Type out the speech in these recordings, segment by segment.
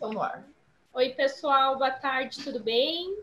Então, bora. Oi, pessoal, boa tarde, tudo bem?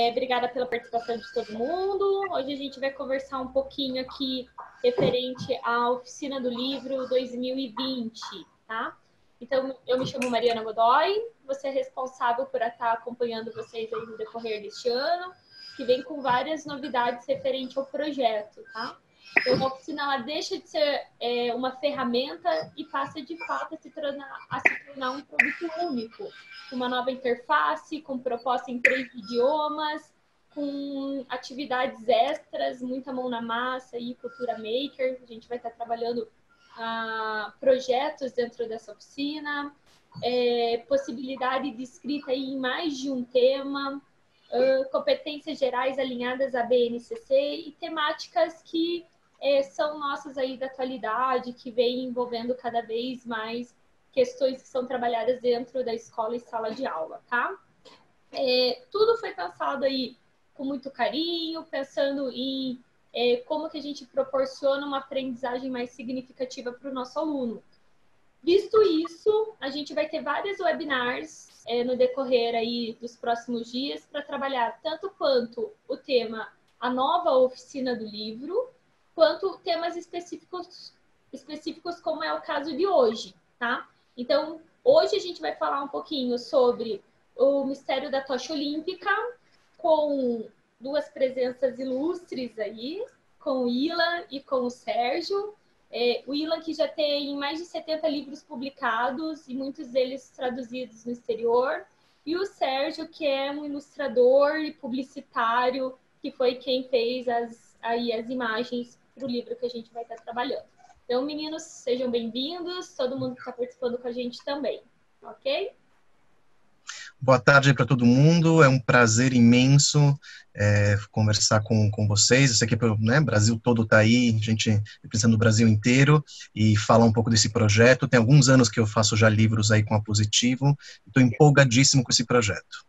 Obrigada pela participação de todo mundo. Hoje a gente vai conversar um pouquinho aqui referente à Oficina do Livro 2020, tá? Então, eu me chamo Mariana Godoy, você é responsável por estar acompanhando vocês aí no decorrer deste ano, que vem com várias novidades referente ao projeto, tá? Então, a oficina ela deixa de ser uma ferramenta e passa de fato a se tornar um produto único, com uma nova interface, com proposta em 3 idiomas, com atividades extras, muita mão na massa e cultura maker. A gente vai estar trabalhando projetos dentro dessa oficina, possibilidade de escrita em mais de um tema, competências gerais alinhadas à BNCC e temáticas que são nossas aí da atualidade, que vem envolvendo cada vez mais questões que são trabalhadas dentro da escola e sala de aula, tá? Tudo foi pensado aí com muito carinho, pensando em como que a gente proporciona uma aprendizagem mais significativa para o nosso aluno. Visto isso, a gente vai ter vários webinars no decorrer aí dos próximos dias para trabalhar tanto quanto o tema A Nova Oficina do Livro, quanto temas específicos como é o caso de hoje, tá? Então, hoje a gente vai falar um pouquinho sobre o mistério da tocha olímpica, com duas presenças ilustres aí, com o Ilan e com o Sérgio. O Ilan, que já tem mais de 70 livros publicados e muitos deles traduzidos no exterior, e o Sérgio, que é um ilustrador e publicitário, que foi quem fez as imagens para o livro que a gente vai estar trabalhando. Então, meninos, sejam bem-vindos, todo mundo que está participando com a gente também, ok? Boa tarde para todo mundo, é um prazer imenso conversar com vocês. Eu sei que o Brasil todo está aí, a gente representando o Brasil inteiro, e falar um pouco desse projeto. Tem alguns anos que eu faço já livros aí com a Positivo, estou empolgadíssimo com esse projeto.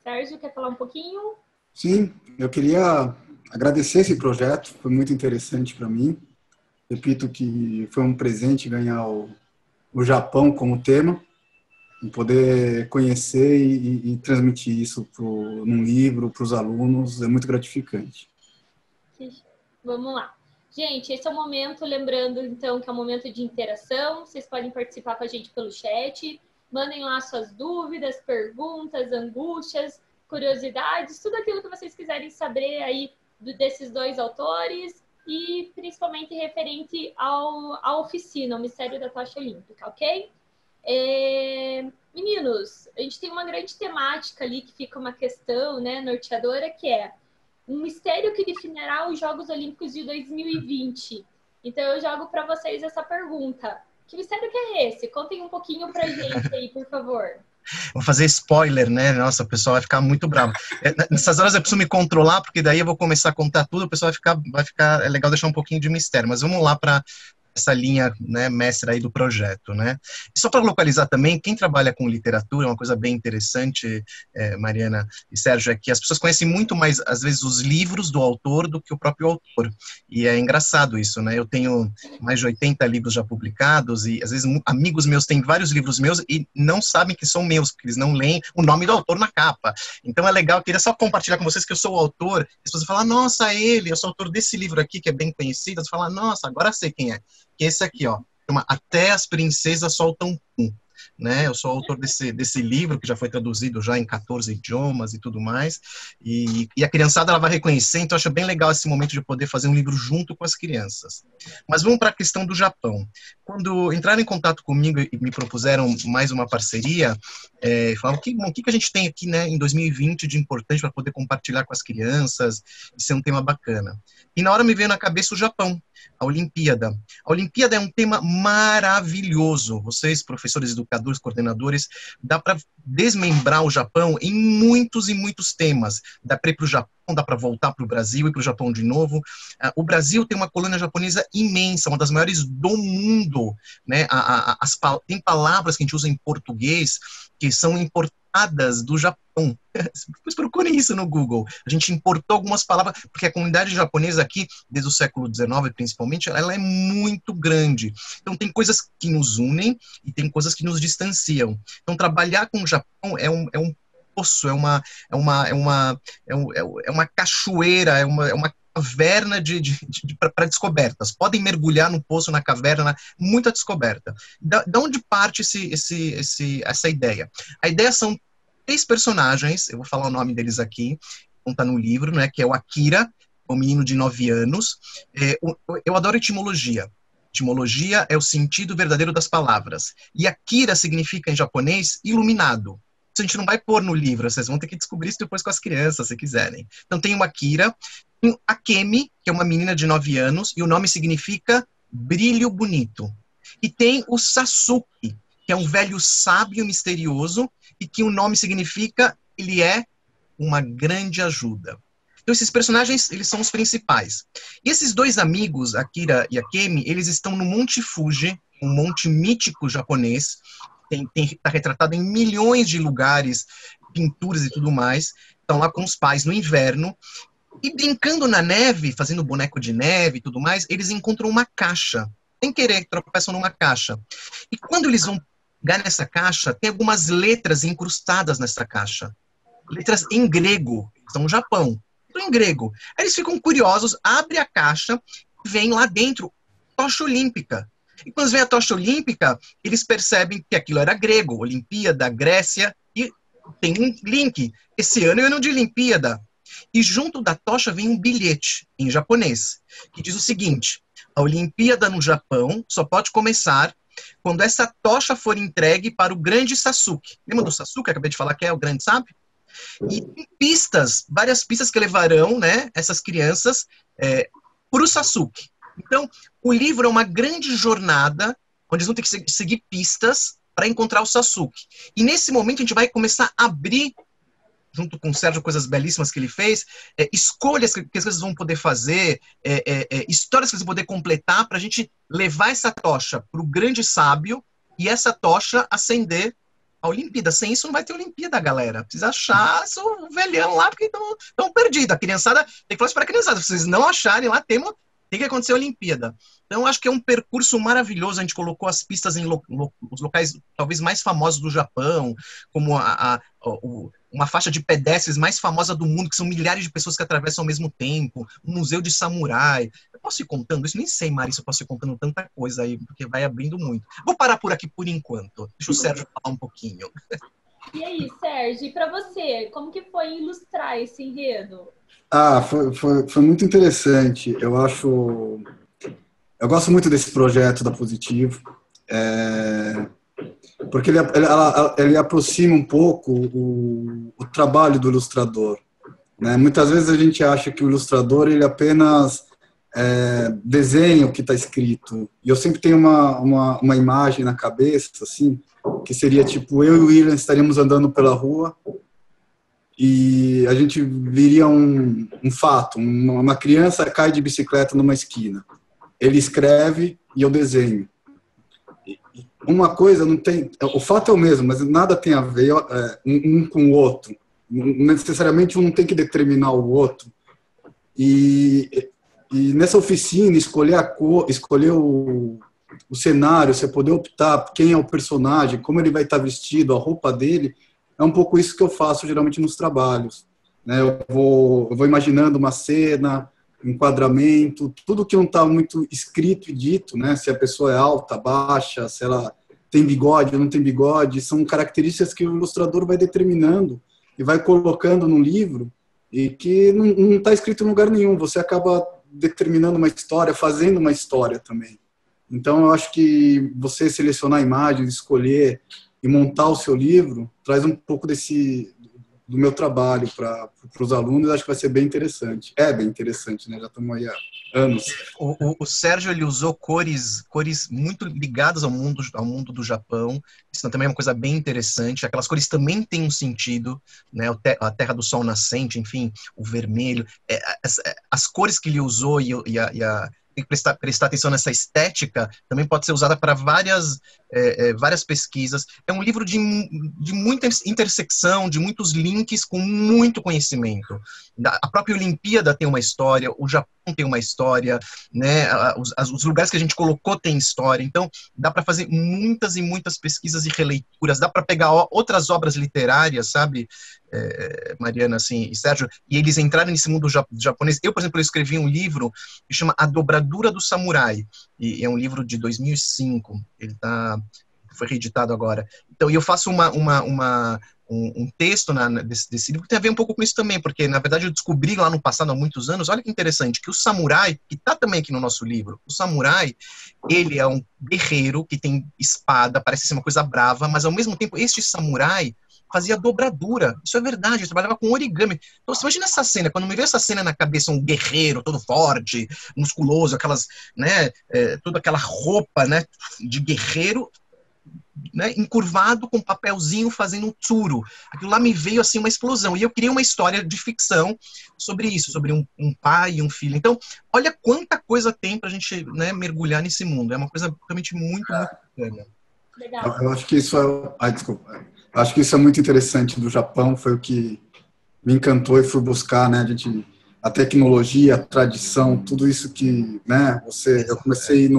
Sérgio, quer falar um pouquinho? Sim, eu queria agradecer esse projeto, foi muito interessante para mim. Repito que foi um presente ganhar o Japão como tema, e poder conhecer e transmitir isso num livro para os alunos é muito gratificante. Vamos lá. Gente, esse é o momento, lembrando então que é um momento de interação, vocês podem participar com a gente pelo chat, mandem lá suas dúvidas, perguntas, angústias, curiosidades, tudo aquilo que vocês quiserem saber aí desses dois autores e principalmente referente à oficina, o Mistério da Tocha Olímpica, ok? Meninos, a gente tem uma grande temática ali que fica uma questão, né, norteadora, que é um mistério que definirá os Jogos Olímpicos de 2020. Então eu jogo para vocês essa pergunta. Que mistério que é esse? Contem um pouquinho pra gente aí, por favor. Vou fazer spoiler, né? Nossa, o pessoal vai ficar muito bravo. Nessas horas eu preciso me controlar, porque daí eu vou começar a contar tudo, o pessoal vai ficar, é legal deixar um pouquinho de mistério, mas vamos lá para essa linha, né, mestra aí do projeto, né? E só para localizar também, quem trabalha com literatura, uma coisa bem interessante, Mariana e Sérgio, é que as pessoas conhecem muito mais, às vezes, os livros do autor do que o próprio autor. E é engraçado isso, né? Eu tenho mais de 80 livros já publicados e, às vezes, amigos meus têm vários livros meus e não sabem que são meus, porque eles não leem o nome do autor na capa. Então é legal, eu queria só compartilhar com vocês que eu sou o autor, e as pessoas falam, nossa, eu sou autor desse livro aqui, que é bem conhecido, as pessoas falam, nossa, agora sei quem é. Que esse aqui, ó, chama Até as Princesas Soltam Pum, né? Eu sou autor desse livro, que já foi traduzido já em 14 idiomas e tudo mais, e a criançada ela vai reconhecer, então eu acho bem legal esse momento de poder fazer um livro junto com as crianças. Mas vamos para a questão do Japão. Quando entraram em contato comigo e me propuseram mais uma parceria, falaram, o que a gente tem aqui, né, em 2020 de importante para poder compartilhar com as crianças, e ser um tema bacana. E na hora me veio na cabeça o Japão, a Olimpíada. A Olimpíada é um tema maravilhoso. Vocês, professores, educadores, coordenadores, dá para desmembrar o Japão em muitos e muitos temas. Dá para ir para o Japão, dá para voltar para o Brasil e para o Japão de novo. O Brasil tem uma colônia japonesa imensa, uma das maiores do mundo, né? Tem palavras que a gente usa em português que são importantes importadas do Japão. Depois procurem isso no Google. A gente importou algumas palavras, porque a comunidade japonesa aqui, desde o século XIX principalmente, ela é muito grande. Então tem coisas que nos unem e tem coisas que nos distanciam. Então trabalhar com o Japão é um poço, é uma cachoeira, é uma caverna para descobertas. Podem mergulhar no poço, na caverna, muita descoberta. Da onde parte essa ideia? A ideia são 3 personagens, eu vou falar o nome deles aqui, não está no livro, né, que é o Akira, um menino de 9 anos. Eu adoro etimologia. Etimologia é o sentido verdadeiro das palavras. E Akira significa, em japonês, iluminado. Isso a gente não vai pôr no livro, vocês vão ter que descobrir isso depois com as crianças, se quiserem. Então tem o Akira, tem a Kemi, que é uma menina de 9 anos, e o nome significa brilho bonito. E tem o Sasuke, que é um velho sábio misterioso, e que o nome significa, ele é uma grande ajuda. Então esses personagens, eles são os principais. E esses 2 amigos, Akira e a Kemi, eles estão no Monte Fuji, um monte mítico japonês, está retratado em milhões de lugares, pinturas e tudo mais. Estão lá com os pais no inverno, e brincando na neve, fazendo boneco de neve e tudo mais, eles encontram uma caixa. Sem querer, tropeçam numa caixa. E quando eles vão pegar nessa caixa, tem algumas letras incrustadas nessa caixa. Letras em grego, são no Japão. Em grego. Aí eles ficam curiosos, abrem a caixa e vem lá dentro tocha olímpica. E quando vem a tocha olímpica, eles percebem que aquilo era grego, Olimpíada, Grécia, e tem um link. Esse ano é o ano de Olimpíada. E junto da tocha vem um bilhete em japonês, que diz o seguinte: a Olimpíada no Japão só pode começar quando essa tocha for entregue para o grande Sasuke. Lembra do Sasuke? Acabei de falar que é o grande sábio? E tem pistas, várias pistas que levarão, né, essas crianças para o Sasuke. Então, o livro é uma grande jornada, onde eles vão ter que seguir pistas para encontrar o Sasuke. E nesse momento a gente vai começar a abrir, junto com o Sérgio, coisas belíssimas que ele fez, escolhas que as crianças vão poder fazer, histórias que eles vão poder completar, para a gente levar essa tocha para o grande sábio e essa tocha acender a Olimpíada. Sem isso não vai ter Olimpíada, galera. Precisa achar o velhão lá, porque estão perdidos. A criançada, tem que falar isso para a criançada, se vocês não acharem lá, tem que acontecer a Olimpíada. Então, eu acho que é um percurso maravilhoso. A gente colocou as pistas em os locais talvez mais famosos do Japão, como uma faixa de pedestres mais famosa do mundo, que são milhares de pessoas que atravessam ao mesmo tempo, um museu de samurai. Eu posso ir contando isso? Nem sei, Mari, se eu posso ir contando tanta coisa aí, porque vai abrindo muito. Vou parar por aqui por enquanto. Deixa o Sérgio falar um pouquinho. E aí, Sérgio, e para você, como que foi ilustrar esse enredo? Foi muito interessante. Eu gosto muito desse projeto da Positivo, porque ele aproxima um pouco o trabalho do ilustrador, né? Muitas vezes a gente acha que o ilustrador ele apenas desenha o que está escrito. E eu sempre tenho uma imagem na cabeça, assim, que seria tipo, eu e o William estaríamos andando pela rua e a gente viria um fato, uma criança cai de bicicleta numa esquina. Ele escreve e eu desenho. Uma coisa não tem... O fato é o mesmo, mas nada tem a ver um com o outro. Necessariamente um não tem que determinar o outro. E nessa oficina, escolher a cor, escolher o cenário, você poder optar quem é o personagem, como ele vai estar vestido, a roupa dele, é um pouco isso que eu faço geralmente nos trabalhos, né? Eu vou imaginando uma cena, enquadramento, tudo que não está muito escrito e dito, né? Se a pessoa é alta, baixa, se ela tem bigode ou não tem bigode, são características que o ilustrador vai determinando e vai colocando no livro e que não está escrito em lugar nenhum. Você acaba determinando uma história, fazendo uma história também. Então, eu acho que você selecionar imagens, escolher e montar o seu livro traz um pouco do meu trabalho para os alunos. Acho que vai ser bem interessante. É bem interessante, né? Já estamos aí há anos. O Sérgio, ele usou cores muito ligadas ao mundo do Japão. Isso também é uma coisa bem interessante. Aquelas cores também têm um sentido, né? A terra do sol nascente, enfim, o vermelho. As cores que ele usou tem que prestar atenção nessa estética, também pode ser usada para várias várias pesquisas. É um livro de muita intersecção, de muitos links com muito conhecimento. A própria Olimpíada tem uma história, o Japão tem uma história, né? Os lugares que a gente colocou tem história. Então, dá para fazer muitas e muitas pesquisas e releituras. Dá para pegar outras obras literárias, sabe, Mariana, assim, e Sérgio, e eles entrarem nesse mundo japonês. Eu, por exemplo, eu escrevi um livro que chama A Dobradura do Samurai, e é um livro de 2005, ele foi reeditado agora. Então, eu faço um texto desse livro que tem a ver um pouco com isso também, porque, na verdade, eu descobri lá no passado, há muitos anos, olha que interessante, que o samurai, que está também aqui no nosso livro, o samurai, ele é um guerreiro que tem espada, parece ser uma coisa brava, mas, ao mesmo tempo, este samurai fazia dobradura. Isso é verdade, ele trabalhava com origami. Então, você imagina essa cena, quando me veio essa cena na cabeça, um guerreiro todo forte, musculoso, aquelas, né, toda aquela roupa, né, de guerreiro, né, encurvado com um papelzinho fazendo um tsuru. Aquilo lá me veio assim uma explosão. E eu criei uma história de ficção sobre isso, sobre um pai e um filho. Então, olha quanta coisa tem pra gente, né, mergulhar nesse mundo. É uma coisa realmente muito, muito bacana. Legal. Eu acho que isso desculpa. Acho que isso é muito interessante do Japão, foi o que me encantou e fui buscar, né, a tecnologia, a tradição, tudo isso que, né, eu comecei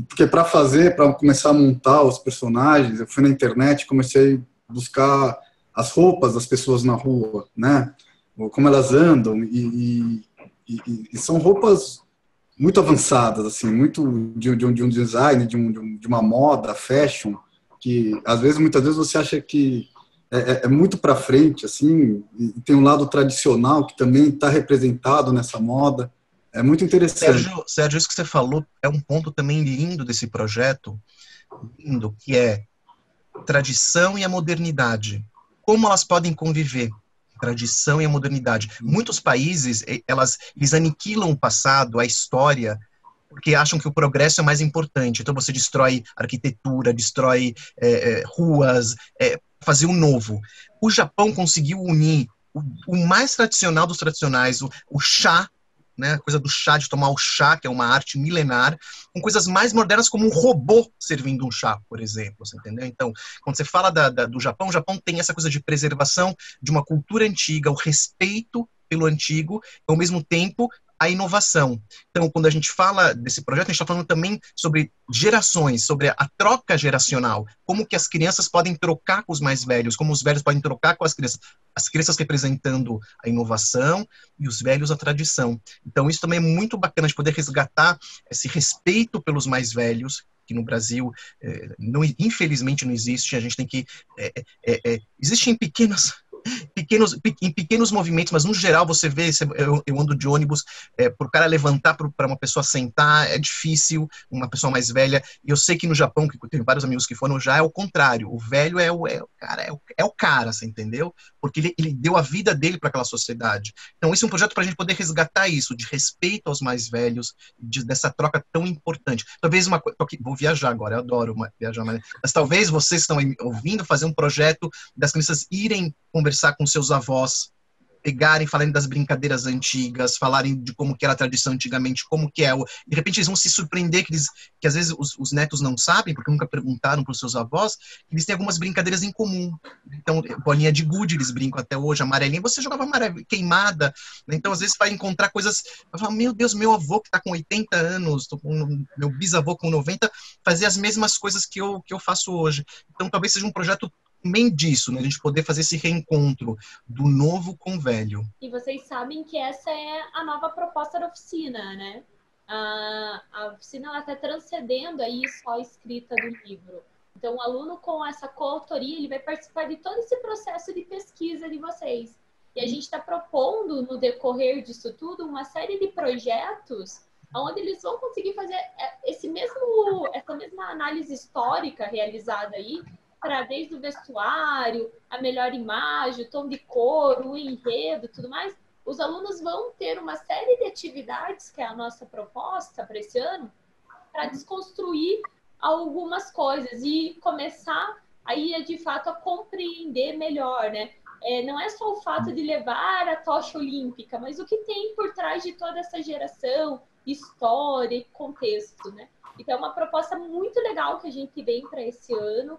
porque para começar a montar os personagens, eu fui na internet, comecei a buscar as roupas das pessoas na rua, né, como elas andam, e são roupas muito avançadas, assim, muito de um design, de uma moda, fashion, que muitas vezes você acha que é muito para frente, assim, e tem um lado tradicional que também está representado nessa moda. É muito interessante. Sérgio, isso que você falou é um ponto também lindo desse projeto, lindo, que é tradição e a modernidade. Como elas podem conviver? Tradição e a modernidade. Muitos países, eles aniquilam o passado, a história, porque acham que o progresso é mais importante. Então você destrói arquitetura, destrói ruas, fazer o novo. O Japão conseguiu unir o mais tradicional dos tradicionais, o chá, né, a coisa do chá, de tomar o chá, que é uma arte milenar, com coisas mais modernas como um robô servindo um chá, por exemplo, você entendeu? Então, quando você fala do Japão, o Japão tem essa coisa de preservação de uma cultura antiga, o respeito pelo antigo, e ao mesmo tempo a inovação. Então, quando a gente fala desse projeto, a gente está falando também sobre gerações, sobre a troca geracional, como que as crianças podem trocar com os mais velhos, como os velhos podem trocar com as crianças representando a inovação e os velhos a tradição. Então, isso também é muito bacana de poder resgatar esse respeito pelos mais velhos, que no Brasil, infelizmente, não existe. A gente tem que... existem em pequenos movimentos, mas no geral você vê, eu ando de ônibus, para o cara levantar para uma pessoa sentar, é difícil, uma pessoa mais velha, e eu sei que no Japão, que tem vários amigos que foram, já é o contrário, o velho é o cara, você entendeu? Porque ele deu a vida dele para aquela sociedade. Então esse é um projeto para a gente poder resgatar isso, de respeito aos mais velhos, dessa troca tão importante. Talvez vou viajar agora, eu adoro viajar, mas talvez vocês estão ouvindo fazer um projeto das crianças irem conversar com seus avós, pegarem, falarem das brincadeiras antigas, falarem de como que era a tradição antigamente, como que é. De repente eles vão se surpreender que às vezes os netos não sabem, porque nunca perguntaram para os seus avós, que eles têm algumas brincadeiras em comum. Então, bolinha de gude, eles brincam até hoje, amarelinha, você jogava queimada, né? Então às vezes vai encontrar coisas, vai falar, meu Deus, meu avô que está com 80 anos, meu bisavô com 90, fazia as mesmas coisas que eu faço hoje. Então talvez seja um projeto também disso, né? A gente poder fazer esse reencontro do novo com o velho. E vocês sabem que essa é a nova proposta da oficina, né? A oficina está transcendendo aí só a escrita do livro. Então, o aluno com essa coautoria, ele vai participar de todo esse processo de pesquisa de vocês. E a gente está propondo, no decorrer disso tudo, uma série de projetos onde eles vão conseguir fazer essa mesma análise histórica realizada aí, para desde o vestuário, a melhor imagem, o tom de cor, o enredo, tudo mais. Os alunos vão ter uma série de atividades, que é a nossa proposta para esse ano, para desconstruir algumas coisas e começar aí, de fato, a compreender melhor, né? Não é só o fato de levar a tocha olímpica, mas o que tem por trás de toda essa geração, história e contexto, né? Então, é uma proposta muito legal que a gente tem para esse ano,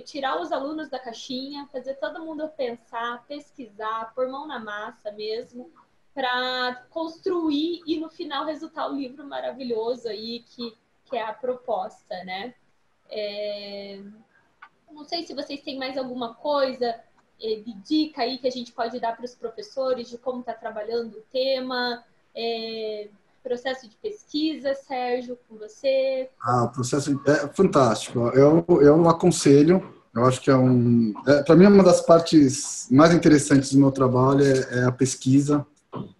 tirar os alunos da caixinha, fazer todo mundo pensar, pesquisar, pôr mão na massa mesmo, para construir e no final resultar o livro maravilhoso aí que é a proposta, né? Não sei se vocês têm mais alguma coisa de dica aí que a gente pode dar para os professores de como está trabalhando o tema, processo de pesquisa, Sérgio, com você. O processo é fantástico. Eu aconselho, eu acho que para mim, uma das partes mais interessantes do meu trabalho é a pesquisa,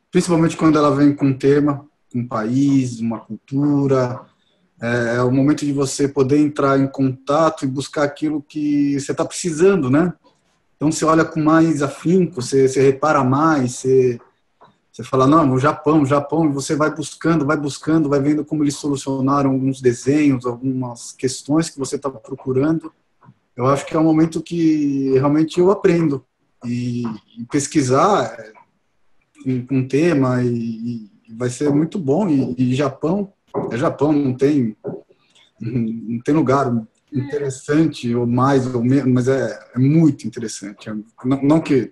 principalmente quando ela vem com um tema, um país, uma cultura. É o momento de você poder entrar em contato e buscar aquilo que você está precisando, né? Então, você olha com mais afinco, você repara mais, você fala, não, o Japão, e você vai buscando, vai vendo como eles solucionaram alguns desenhos, algumas questões que você está procurando. Eu acho que é um momento que realmente eu aprendo. E pesquisar com um tema e vai ser muito bom. E Japão, não tem lugar interessante, ou mais ou menos, mas é muito interessante. Não que...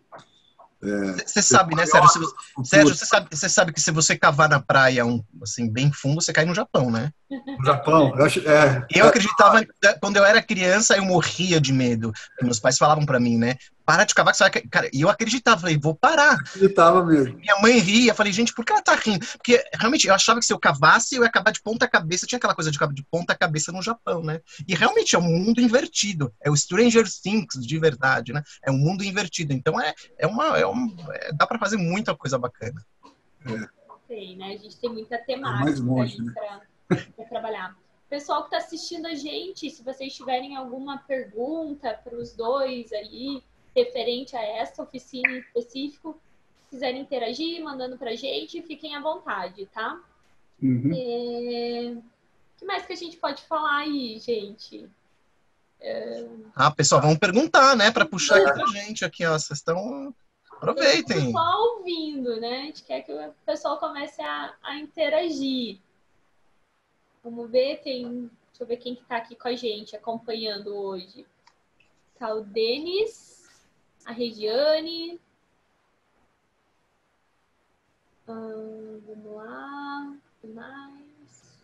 Você sabe, né, Sérgio? Sérgio, você sabe que se você cavar na praia assim, bem fundo, você cai no Japão, né? No Japão, eu acho. Eu acreditava, quando eu era criança, eu morria de medo. Meus pais falavam pra mim, né? Para de cavar que você vai cair. Cara, e eu acreditava, falei, vou parar. Acreditava mesmo. Minha mãe ria, falei, gente, por que ela tá rindo? Porque realmente eu achava que se eu cavasse, eu ia acabar de ponta cabeça. Tinha aquela coisa de acabar de ponta cabeça no Japão, né? E realmente é um mundo invertido. É o Stranger Things de verdade, né? É um mundo invertido. Então dá pra fazer muita coisa bacana. Sei, né? A gente tem muita temática mais longe, né? para trabalhar. Pessoal que está assistindo a gente, se vocês tiverem alguma pergunta para os dois aí, referente a essa oficina em específico, se quiserem interagir, mandando para a gente, fiquem à vontade, tá? O que mais que a gente pode falar aí, gente? Pessoal, vamos perguntar, né? Para puxar aqui pra gente aqui, ó. Vocês estão... Aproveitem. Só ouvindo, né? A gente quer que o pessoal comece a interagir. Vamos ver, deixa eu ver quem que tá aqui com a gente, acompanhando hoje. Tá o Denis, a Regiane. Vamos lá, o que mais?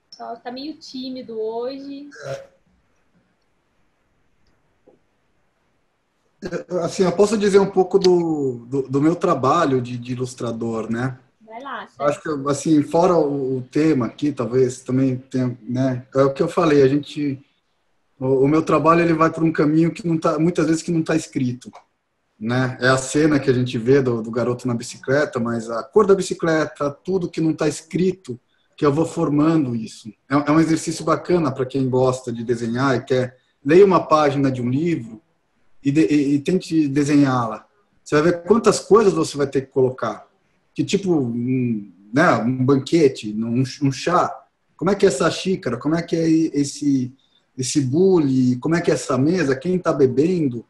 O pessoal tá meio tímido hoje. Assim, eu posso dizer um pouco do meu trabalho de ilustrador, né? Vai lá, Sérgio. Acho que, assim, fora o tema aqui, talvez também tenha, né? É o que eu falei, o meu trabalho ele vai por um caminho que não tá, muitas vezes que não está escrito, né? É a cena que a gente vê do garoto na bicicleta, mas a cor da bicicleta, tudo que não está escrito, que eu vou formando isso. É um exercício bacana para quem gosta de desenhar e quer ler uma página de um livro e tente desenhá-la. Você vai ver quantas coisas você vai ter que colocar. Que tipo, né, um banquete, um chá. Como é que é essa xícara? Como é que é esse bule? Como é que é essa mesa? Quem está bebendo?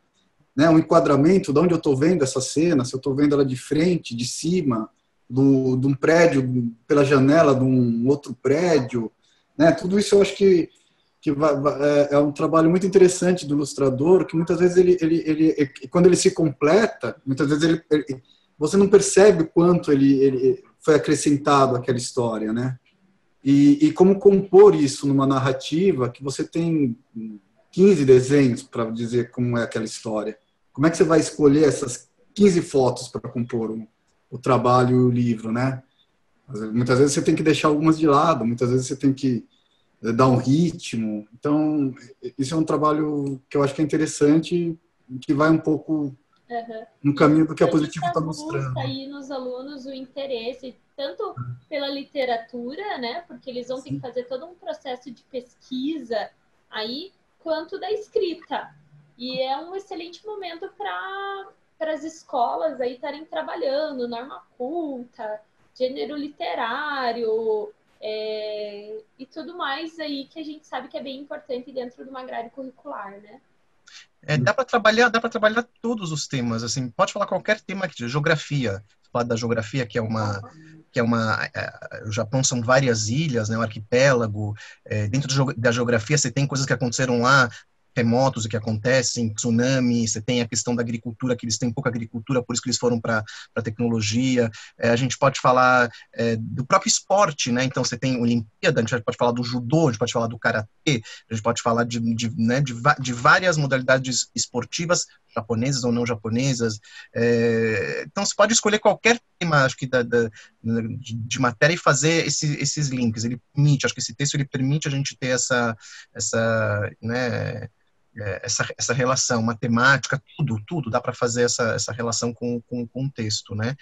Né, um enquadramento de onde eu estou vendo essa cena, se eu estou vendo ela de frente, de cima, de um prédio, pela janela de um outro prédio. Né, tudo isso eu acho que é um trabalho muito interessante do ilustrador, que muitas vezes quando ele se completa, muitas vezes você não percebe o quanto ele foi acrescentado àquela história, né? E como compor isso numa narrativa que você tem 15 desenhos para dizer como é aquela história. Como é que você vai escolher essas 15 fotos para compor o trabalho e o livro, né? Muitas vezes você tem que deixar algumas de lado, muitas vezes você tem que dar um ritmo. Então, isso é um trabalho que eu acho que é interessante, que vai um pouco no caminho do que a Positivo está mostrando. Aí nos alunos o interesse, tanto pela literatura, né, porque eles vão ter que fazer todo um processo de pesquisa aí, quanto da escrita. E é um excelente momento para as escolas aí estarem trabalhando norma culta, gênero literário, e tudo mais aí que a gente sabe que é bem importante dentro de uma grade curricular, né? Dá para trabalhar todos os temas, assim, pode falar qualquer tema aqui, geografia, falar da geografia, o Japão são várias ilhas, né, um arquipélago. Dentro da geografia você tem coisas que aconteceram lá, terremotos que acontecem, tsunami, você tem a questão da agricultura, que eles têm pouca agricultura, por isso que eles foram para a tecnologia. A gente pode falar do próprio esporte, né? Então você tem Olimpíada, a gente pode falar do judô, a gente pode falar do karatê, a gente pode falar de várias modalidades esportivas, japonesas ou não japonesas. Então você pode escolher qualquer tema, acho que de matéria e fazer esses links. Ele permite, acho que esse texto ele permite a gente ter né, essa relação matemática, tudo dá para fazer essa relação com o texto, né?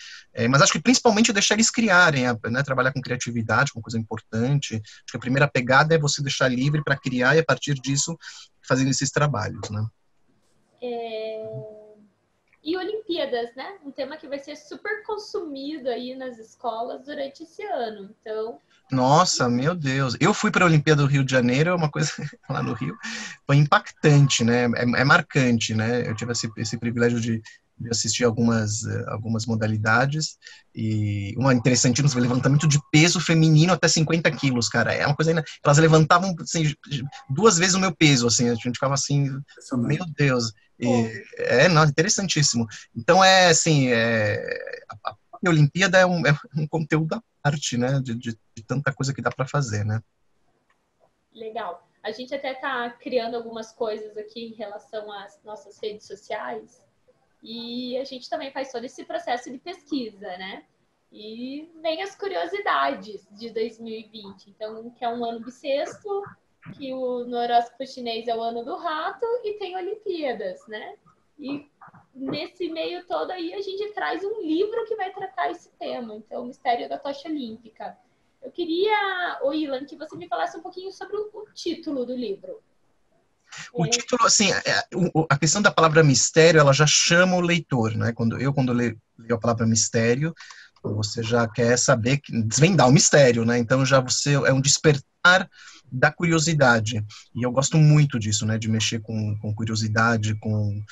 Mas acho que principalmente deixar eles criarem, né, trabalhar com criatividade, com coisa importante. Acho que a primeira pegada é você deixar livre para criar e a partir disso fazendo esses trabalhos, né? E Olimpíadas, né? Um tema que vai ser super consumido aí nas escolas durante esse ano. Então, nossa, meu Deus. Eu fui para a Olimpíada do Rio de Janeiro, é uma coisa lá no Rio, foi impactante, né? É marcante, né? Eu tive esse privilégio de assistir algumas modalidades, e uma interessantíssima, levantamento de peso feminino até 50 quilos, cara. É uma coisa ainda. Elas levantavam assim, 2 vezes o meu peso, assim, a gente ficava assim, meu Deus. Não, interessantíssimo. Então, assim, a Olimpíada é um conteúdo à parte, né, de tanta coisa que dá para fazer, né. Legal. A gente até está criando algumas coisas aqui em relação às nossas redes sociais e a gente também faz todo esse processo de pesquisa, né? E vem as curiosidades de 2020. Então, que é um ano bissexto, que no horóscopo chinês é o ano do rato e tem Olimpíadas, né? E nesse meio todo aí a gente traz um livro que vai tratar esse tema, então o Mistério da Tocha Olímpica. Eu queria, Ilan, que você me falasse um pouquinho sobre o título do livro. O título, assim, a questão da palavra mistério, ela já chama o leitor, né? Quando leio a palavra mistério, você já quer saber, desvendar o mistério, né? Então já é um despertar da curiosidade. E eu gosto muito disso, né? De mexer com curiosidade, com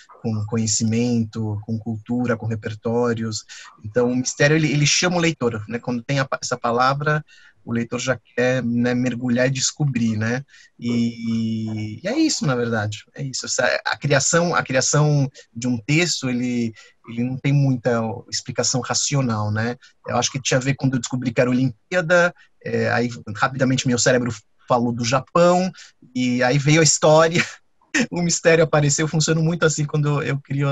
conhecimento, com cultura, com repertórios. Então o mistério, ele chama o leitor, né? Quando tem essa palavra, o leitor já quer, né, mergulhar e descobrir, né? E é isso, na verdade. É isso. A criação de um texto, ele não tem muita explicação racional, né? Eu acho que tinha a ver quando eu descobri que era Olimpíada, aí rapidamente meu cérebro falou do Japão, e aí veio a história, o mistério apareceu. Funciona muito assim quando eu crio,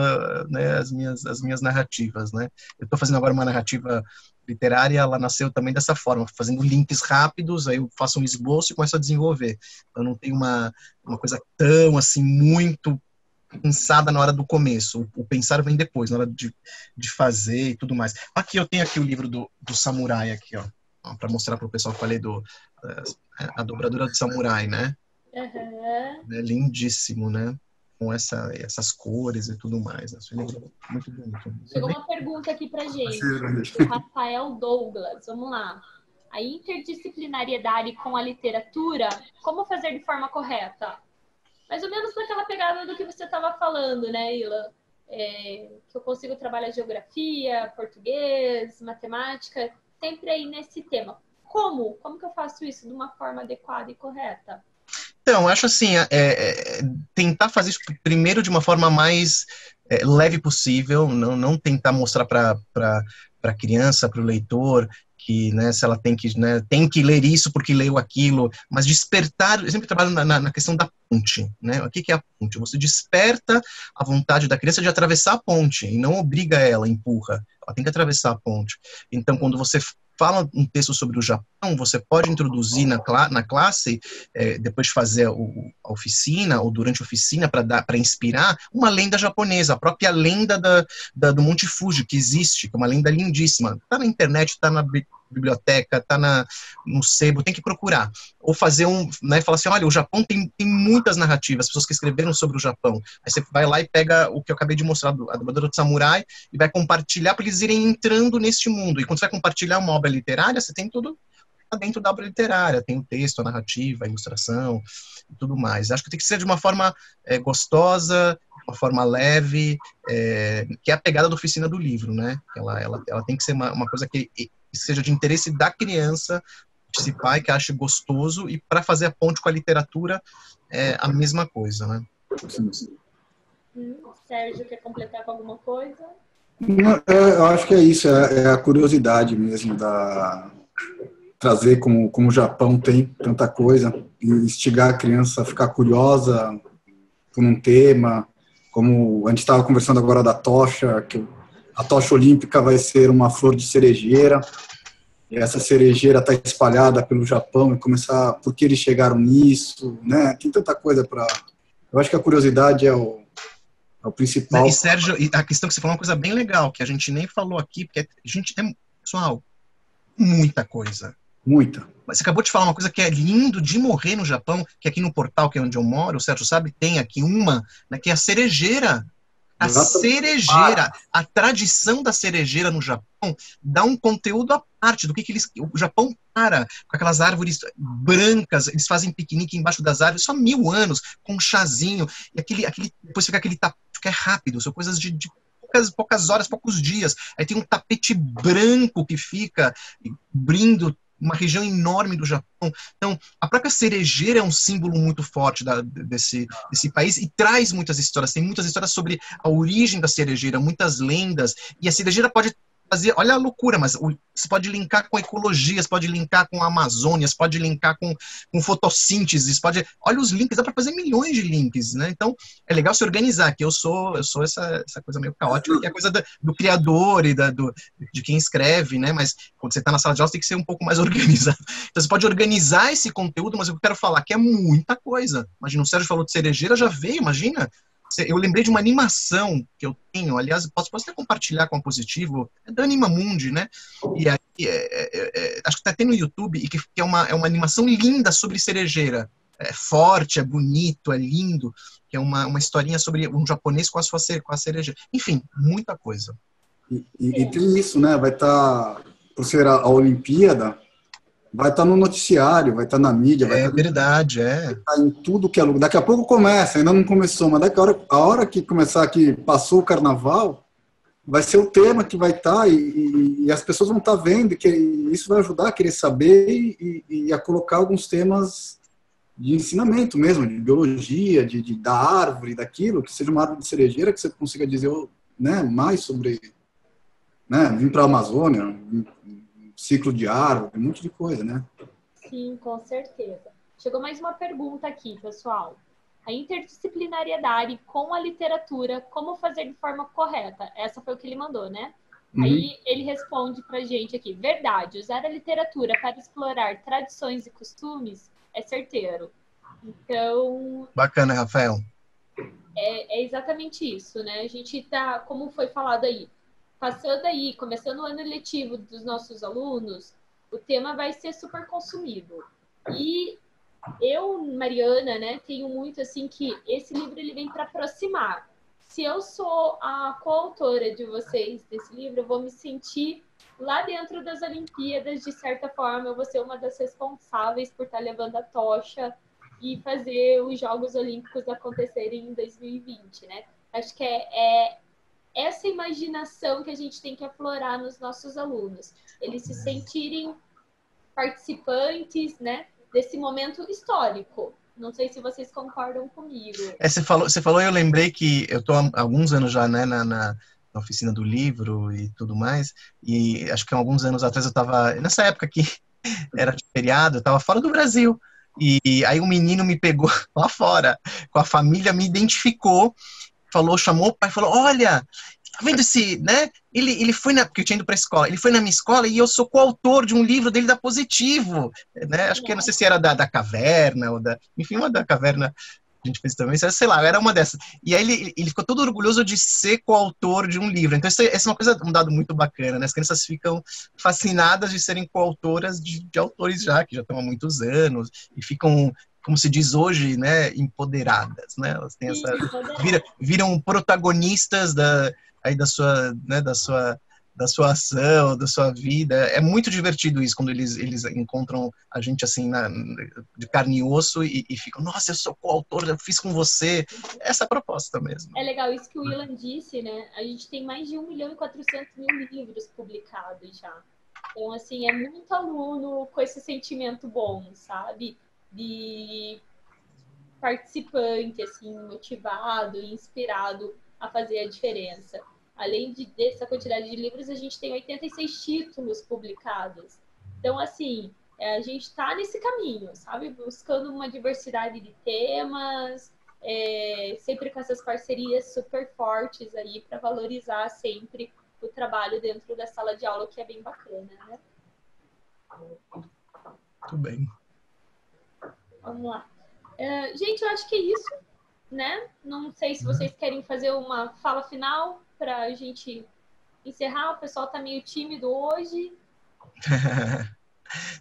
né, as minhas narrativas, né? Eu estou fazendo agora uma narrativa literária, ela nasceu também dessa forma, fazendo links rápidos, aí eu faço um esboço e começo a desenvolver. Eu não tenho uma coisa tão, assim, muito pensada na hora do começo. O pensar vem depois, na hora de fazer e tudo mais. Aqui eu tenho aqui o livro do Samurai, aqui, ó, para mostrar para o pessoal que falei a dobradura do Samurai, né? Uhum. É lindíssimo, né? Com essas cores e tudo mais. Né? Muito bonito. Chegou uma pergunta aqui pra gente, do Rafael Douglas. Vamos lá. A interdisciplinariedade com a literatura, como fazer de forma correta? Mais ou menos naquela pegada do que você estava falando, né, Ilan? Que eu consigo trabalhar geografia, português, matemática, sempre aí nesse tema. Como que eu faço isso de uma forma adequada e correta? Então, acho assim, tentar fazer isso primeiro de uma forma mais leve possível, não tentar mostrar para a criança, para o leitor, que, né, se ela tem que ler isso porque leu aquilo, mas despertar. Eu sempre trabalho na questão da ponte, né? O que é a ponte? Você desperta a vontade da criança de atravessar a ponte e não obriga ela, empurra. Ela tem que atravessar a ponte. Então, quando você fala um texto sobre o Japão, você pode introduzir na classe, depois de fazer a oficina, ou durante a oficina, para inspirar, uma lenda japonesa, a própria lenda do Monte Fuji, que existe, que é uma lenda lindíssima. Está na internet, está na biblioteca, está no sebo, tem que procurar. Ou fazer né, falar assim, olha, o Japão tem muitas narrativas, pessoas que escreveram sobre o Japão. Aí você vai lá e pega o que eu acabei de mostrar, a dobradura do Samurai, e vai compartilhar para eles irem entrando neste mundo. E quando você vai compartilhar uma obra literária, você tem tudo dentro da obra literária, tem o texto, a narrativa, a ilustração e tudo mais. Acho que tem que ser de uma forma gostosa, uma forma leve, que é a pegada da oficina do livro, né? Ela tem que ser uma coisa que seja de interesse da criança participar e que ache gostoso, e para fazer a ponte com a literatura é a mesma coisa, né? Sérgio, quer completar com alguma coisa? Eu acho que é isso, é a curiosidade mesmo, trazer como o Japão tem tanta coisa, e instigar a criança a ficar curiosa por um tema, como a gente estava conversando agora da tocha, que a tocha olímpica vai ser uma flor de cerejeira, e essa cerejeira está espalhada pelo Japão, e começar, por que eles chegaram nisso, né? Tem tanta coisa para... Eu acho que a curiosidade é o principal. E, Sérgio, a questão que você falou é uma coisa bem legal, que a gente nem falou aqui, porque pessoal, muita coisa. Muita. Mas você acabou de falar uma coisa que é lindo de morrer no Japão, que aqui no Portal, que é onde eu moro, o Sérgio sabe, tem aqui uma, né, que é a cerejeira. A cerejeira, a tradição da cerejeira no Japão dá um conteúdo à parte do que o Japão para com aquelas árvores brancas, eles fazem piquenique embaixo das árvores, só 1000 anos, com um chazinho, e depois fica aquele tapete, fica rápido, são coisas de poucas horas, poucos dias. Aí tem um tapete branco que fica brindo uma região enorme do Japão. Então, a própria cerejeira é um símbolo muito forte desse país e traz muitas histórias. Tem muitas histórias sobre a origem da cerejeira, muitas lendas. E a cerejeira pode fazer, olha a loucura, mas você pode linkar com ecologia, você pode linkar com a Amazônia, você pode linkar com fotossíntese, olha os links, dá para fazer milhões de links, né? Então, é legal se organizar, que eu sou essa coisa meio caótica, que é a coisa do criador e de quem escreve, né? Mas quando você está na sala de aula, você tem que ser um pouco mais organizado. Então, você pode organizar esse conteúdo, mas eu quero falar que é muita coisa. Imagina, o Sérgio falou de cerejeira, já veio, imagina. Eu lembrei de uma animação que eu tenho, aliás, posso até compartilhar com a Positivo, é da Animamundi, né? E aí, acho que está até no YouTube, e que é uma animação linda sobre cerejeira. É forte, é bonito, é lindo, que é uma historinha sobre um japonês com a cerejeira. Enfim, muita coisa. E tem isso, né? Vai estar, por ser a Olimpíada, vai estar no noticiário, vai estar na mídia. Vai estar verdade, vai estar em tudo que é lugar. Daqui a pouco começa, ainda não começou, mas a hora que começar, que passou o carnaval, vai ser o tema que vai estar, e as pessoas vão estar vendo, que isso vai ajudar a querer saber e a colocar alguns temas de ensinamento mesmo, de biologia, da árvore, daquilo, que seja uma árvore de cerejeira, que você consiga dizer, né, mais sobre, né, vir para a Amazônia, ciclo de árvore, um monte de coisa, né? Sim, com certeza. Chegou mais uma pergunta aqui, pessoal. A interdisciplinariedade com a literatura, como fazer de forma correta? Essa foi o que ele mandou, né? Aí ele responde pra gente aqui. Verdade, usar a literatura para explorar tradições e costumes é certeiro. Então... Bacana, Rafael. É exatamente isso, né? A gente tá, como foi falado aí, começando o ano letivo dos nossos alunos, o tema vai ser super consumido. E eu, Mariana, né, tenho muito assim que esse livro ele vem para aproximar. Se eu sou a coautora de vocês desse livro, eu vou me sentir lá dentro das Olimpíadas, de certa forma, eu vou ser uma das responsáveis por estar levando a tocha e fazer os Jogos Olímpicos acontecerem em 2020, né? Acho que é essa imaginação que a gente tem que aflorar nos nossos alunos. Eles se sentirem participantes, né, desse momento histórico. Não sei se vocês concordam comigo. Você falou, eu lembrei que eu estou há alguns anos já, né, na oficina do livro e tudo mais, e acho que há alguns anos atrás eu estava, nessa época que era de feriado, eu estava fora do Brasil, e aí um menino me pegou lá fora, com a família, me identificou, chamou o pai e falou, olha, tá vendo esse, né? Ele foi porque eu tinha ido para a escola, ele foi na minha escola e eu sou coautor de um livro dele da Positivo, né? Acho que não sei se era da Caverna, enfim, uma da Caverna a gente fez também, sei lá, era uma dessas. E aí ele ficou todo orgulhoso de ser coautor de um livro. Então, essa é uma coisa, um dado muito bacana, né? As crianças ficam fascinadas de serem coautoras de autores que já estão há muitos anos, e ficam, como se diz hoje, né, empoderadas, né? Elas têm viram protagonistas da da sua ação, da sua vida. É muito divertido isso, quando eles encontram a gente assim, de carne e osso e ficam, nossa, eu sou coautor, eu fiz com você. Essa é a proposta mesmo. É legal isso que o Willan disse, né? A gente tem mais de 1.400.000 livros publicados já. Então, assim, é muito aluno com esse sentimento bom, sabe? De participante, assim, motivado e inspirado a fazer a diferença. Além dessa quantidade de livros, a gente tem 86 títulos publicados. Então, assim, a gente está nesse caminho, sabe? Buscando uma diversidade de temas, sempre com essas parcerias super fortes aí para valorizar sempre o trabalho dentro da sala de aula, que é bem bacana, né? Muito bem. Vamos lá. Gente, eu acho que é isso, né? Não sei se vocês querem fazer uma fala final para a gente encerrar. O pessoal está meio tímido hoje.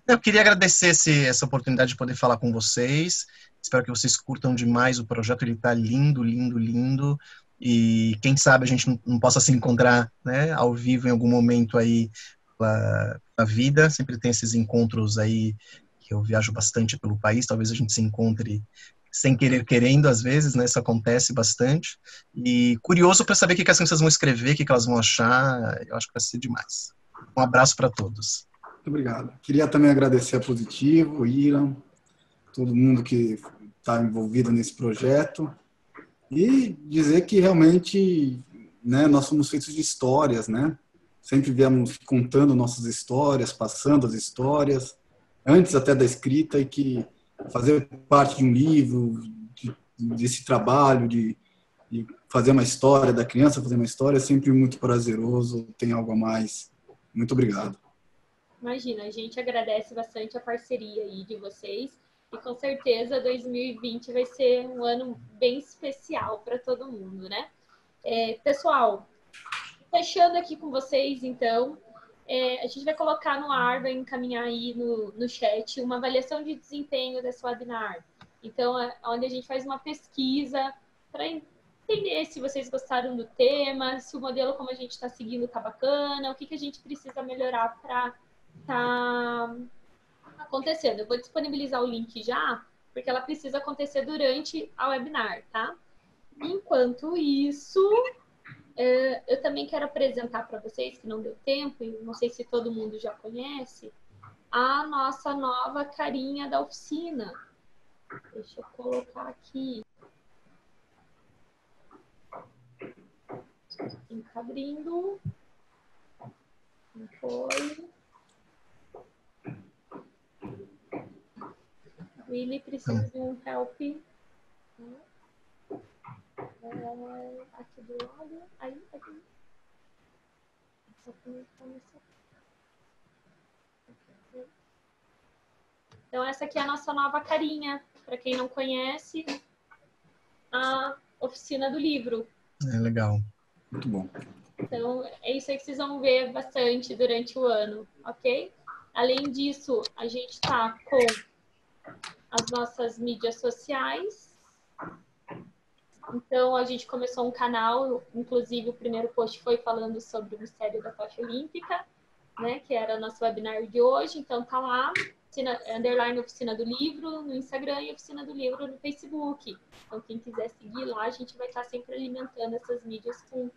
Eu queria agradecer essa oportunidade de poder falar com vocês. Espero que vocês curtam demais o projeto. Ele está lindo, lindo, lindo. E quem sabe a gente não possa se encontrar, né, ao vivo em algum momento aí da vida. Sempre tem esses encontros aí, que eu viajo bastante pelo país. Talvez a gente se encontre sem querer, querendo, às vezes, né? Isso acontece bastante. E curioso para saber o que as crianças vão escrever, o que elas vão achar. Eu acho que vai ser demais. Um abraço para todos. Muito obrigado. Queria também agradecer a Positivo, o Ira, todo mundo que está envolvido nesse projeto e dizer que realmente, né, nós somos feitos de histórias, né? Sempre viemos contando nossas histórias, passando as histórias, antes até da escrita, e que fazer parte de um livro, desse trabalho de fazer uma história da criança, fazer uma história é sempre muito prazeroso, tem algo a mais. Muito obrigado. Imagina, a gente agradece bastante a parceria aí de vocês e com certeza 2020 vai ser um ano bem especial para todo mundo, né? Pessoal, fechando aqui com vocês, então, a gente vai colocar no ar, vai encaminhar aí no chat uma avaliação de desempenho dessa webinar. Então, onde a gente faz uma pesquisa para entender se vocês gostaram do tema, se o modelo como a gente está seguindo está bacana, o que a gente precisa melhorar para tá acontecendo. Eu vou disponibilizar o link já, porque ela precisa acontecer durante a webinar, tá? Enquanto isso, eu também quero apresentar para vocês, que não deu tempo, e não sei se todo mundo já conhece, a nossa nova carinha da oficina. Deixa eu colocar aqui. Está abrindo. Não foi. Willy precisa de um help. Aqui do lado. Aí, aqui. Então, essa aqui é a nossa nova carinha. Para quem não conhece, a oficina do livro. É legal. Muito bom. Então, é isso aí que vocês vão ver bastante durante o ano, ok? Além disso, a gente está com as nossas mídias sociais. Então, a gente começou um canal, inclusive o primeiro post foi falando sobre o mistério da tocha olímpica, né, que era o nosso webinar de hoje. Então, tá lá, _oficina do livro no Instagram e oficina do livro no Facebook. Então, quem quiser seguir lá, a gente vai estar sempre alimentando essas mídias com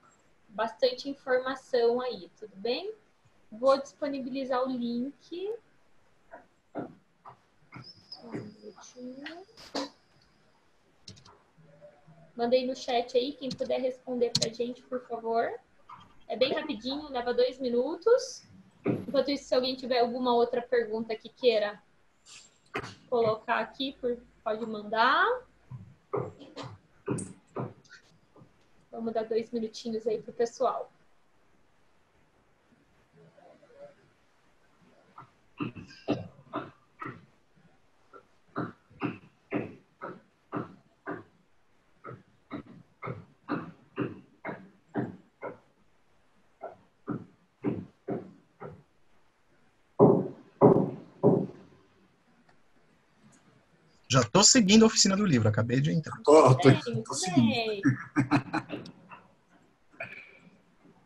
bastante informação aí, tudo bem? Vou disponibilizar o link. Só um minutinho. Mandei no chat aí, quem puder responder pra gente, por favor. É bem rapidinho, leva 2 minutos. Enquanto isso, se alguém tiver alguma outra pergunta que queira colocar aqui, pode mandar. Vamos dar 2 minutinhos aí pro pessoal. Já estou seguindo a oficina do livro, acabei de entrar. Tô seguindo.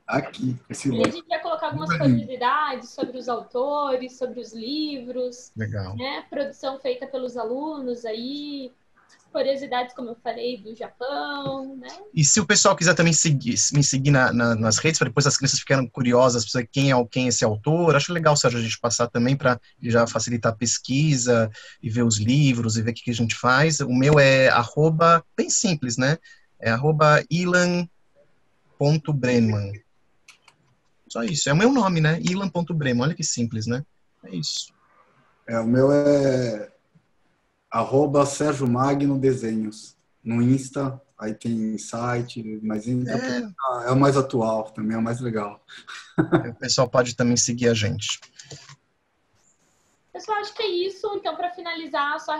Aqui, esse E a livro. gente vai colocar algumas curiosidades sobre os autores, sobre os livros, Legal. né? Produção feita pelos alunos aí, curiosidades, como eu falei, do Japão, né? E se o pessoal quiser também me seguir nas redes, para depois as crianças ficarem curiosas para saber quem é esse autor, acho legal, Sérgio, a gente passar também para já facilitar a pesquisa e ver os livros e ver o que a gente faz. O meu é @ bem simples, né? É @ilan.brenman. Só isso, é o meu nome, né? ilan.brenman, olha que simples, né? É isso. O meu é @Sérgio Magno Desenhos. No Insta, aí tem site, mas é o mais atual, também é o mais legal. O pessoal pode também seguir a gente. Pessoal, acho que é isso. Então, para finalizar, só